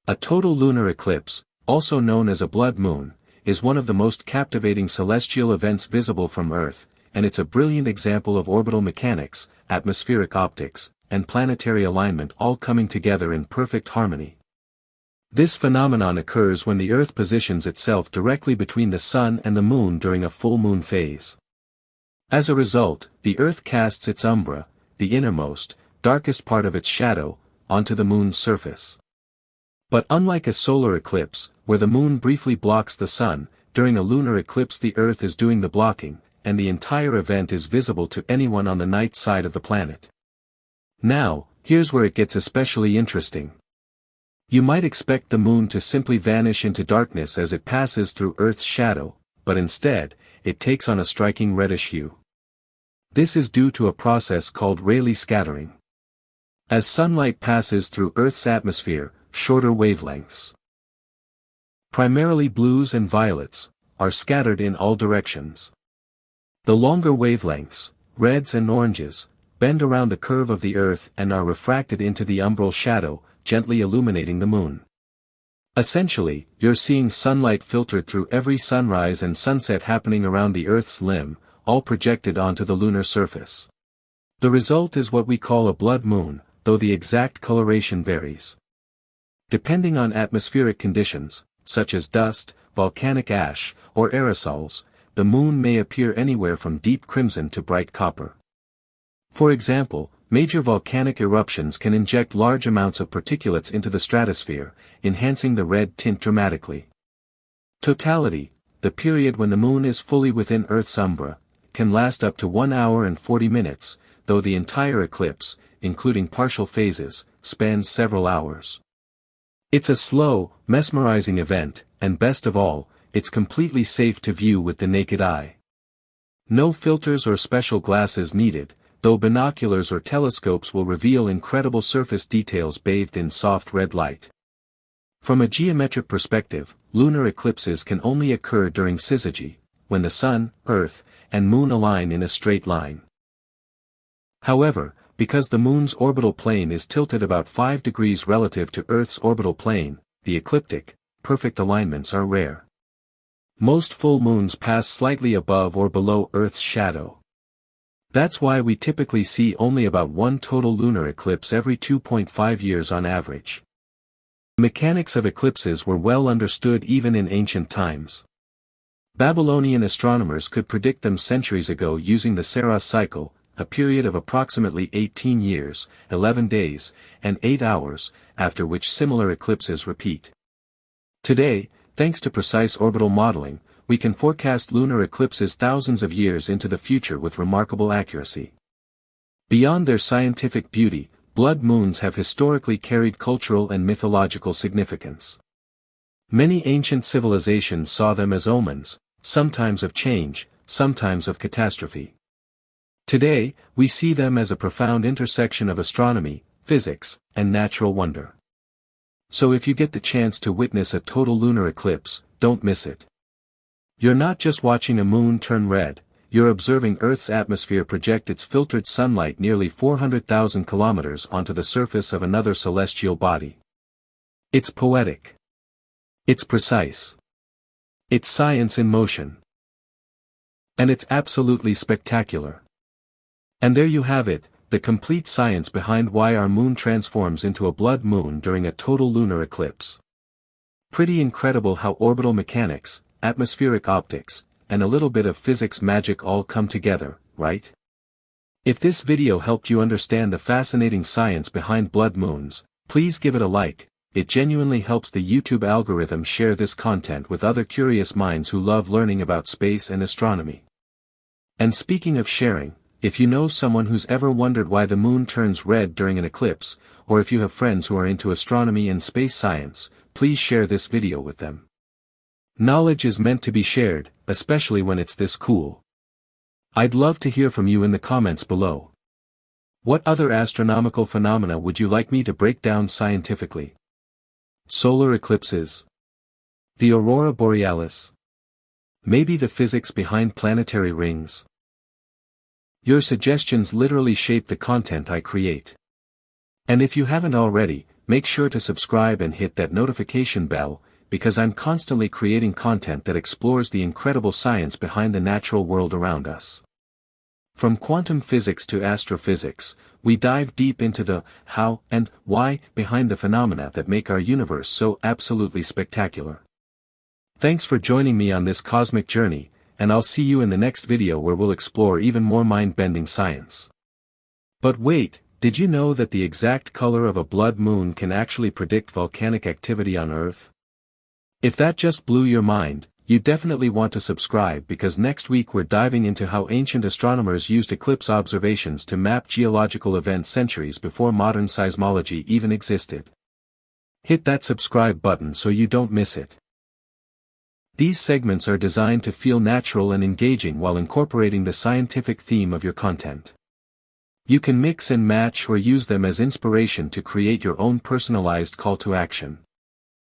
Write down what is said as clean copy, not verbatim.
A total lunar eclipse, also known as a blood moon, is one of the most captivating celestial events visible from Earth, and it's a brilliant example of orbital mechanics, atmospheric optics, and planetary alignment all coming together in perfect harmony. This phenomenon occurs when the Earth positions itself directly between the Sun and the Moon during a full moon phase. As a result, the Earth casts its umbra, the innermost, darkest part of its shadow, onto the Moon's surface. But unlike a solar eclipse, where the Moon briefly blocks the Sun, during a lunar eclipse the Earth is doing the blocking, and the entire event is visible to anyone on the night side of the planet. Now, here's where it gets especially interesting. You might expect the Moon to simply vanish into darkness as it passes through Earth's shadow, but instead, it takes on a striking reddish hue. This is due to a process called Rayleigh scattering. As sunlight passes through Earth's atmosphere, shorter wavelengths, primarily blues and violets, are scattered in all directions. The longer wavelengths, reds and oranges, bend around the curve of the Earth and are refracted into the umbral shadow, gently illuminating the Moon. Essentially, you're seeing sunlight filtered through every sunrise and sunset happening around the Earth's limb, all projected onto the lunar surface. The result is what we call a blood moon, though the exact coloration varies. Depending on atmospheric conditions, such as dust, volcanic ash, or aerosols, the Moon may appear anywhere from deep crimson to bright copper. For example, major volcanic eruptions can inject large amounts of particulates into the stratosphere, enhancing the red tint dramatically. Totality, the period when the Moon is fully within Earth's umbra, can last up to 1 hour and 40 minutes, though the entire eclipse, including partial phases, spans several hours. It's a slow, mesmerizing event, and best of all, it's completely safe to view with the naked eye. No filters or special glasses needed, though binoculars or telescopes will reveal incredible surface details bathed in soft red light. From a geometric perspective, lunar eclipses can only occur during syzygy, when the Sun, Earth, and Moon align in a straight line. However, because the Moon's orbital plane is tilted about 5 degrees relative to Earth's orbital plane, the ecliptic, perfect alignments are rare. Most full moons pass slightly above or below Earth's shadow. That's why we typically see only about one total lunar eclipse every 2.5 years on average. The mechanics of eclipses were well understood even in ancient times. Babylonian astronomers could predict them centuries ago using the Saros cycle, a period of approximately 18 years, 11 days, and 8 hours, after which similar eclipses repeat. Today, thanks to precise orbital modeling, we can forecast lunar eclipses thousands of years into the future with remarkable accuracy. Beyond their scientific beauty, blood moons have historically carried cultural and mythological significance. Many ancient civilizations saw them as omens, sometimes of change, sometimes of catastrophe. Today, we see them as a profound intersection of astronomy, physics, and natural wonder. So if you get the chance to witness a total lunar eclipse, don't miss it. You're not just watching a moon turn red, you're observing Earth's atmosphere project its filtered sunlight nearly 400,000 kilometers onto the surface of another celestial body. It's poetic. It's precise. It's science in motion. And it's absolutely spectacular. And there you have it, the complete science behind why our moon transforms into a blood moon during a total lunar eclipse. Pretty incredible how orbital mechanics, atmospheric optics, and a little bit of physics magic all come together, right? If this video helped you understand the fascinating science behind blood moons, please give it a like. It genuinely helps the YouTube algorithm share this content with other curious minds who love learning about space and astronomy. And speaking of sharing, if you know someone who's ever wondered why the moon turns red during an eclipse, or if you have friends who are into astronomy and space science, please share this video with them. Knowledge is meant to be shared, especially when it's this cool. I'd love to hear from you in the comments below. What other astronomical phenomena would you like me to break down scientifically? Solar eclipses? The aurora borealis? Maybe the physics behind planetary rings? Your suggestions literally shape the content I create. And if you haven't already, make sure to subscribe and hit that notification bell, because I'm constantly creating content that explores the incredible science behind the natural world around us. From quantum physics to astrophysics, we dive deep into the how and why behind the phenomena that make our universe so absolutely spectacular. Thanks for joining me on this cosmic journey, and I'll see you in the next video where we'll explore even more mind-bending science. But wait, did you know that the exact color of a blood moon can actually predict volcanic activity on Earth? If that just blew your mind, you definitely want to subscribe, because next week we're diving into how ancient astronomers used eclipse observations to map geological events centuries before modern seismology even existed. Hit that subscribe button so you don't miss it. These segments are designed to feel natural and engaging while incorporating the scientific theme of your content. You can mix and match or use them as inspiration to create your own personalized call to action.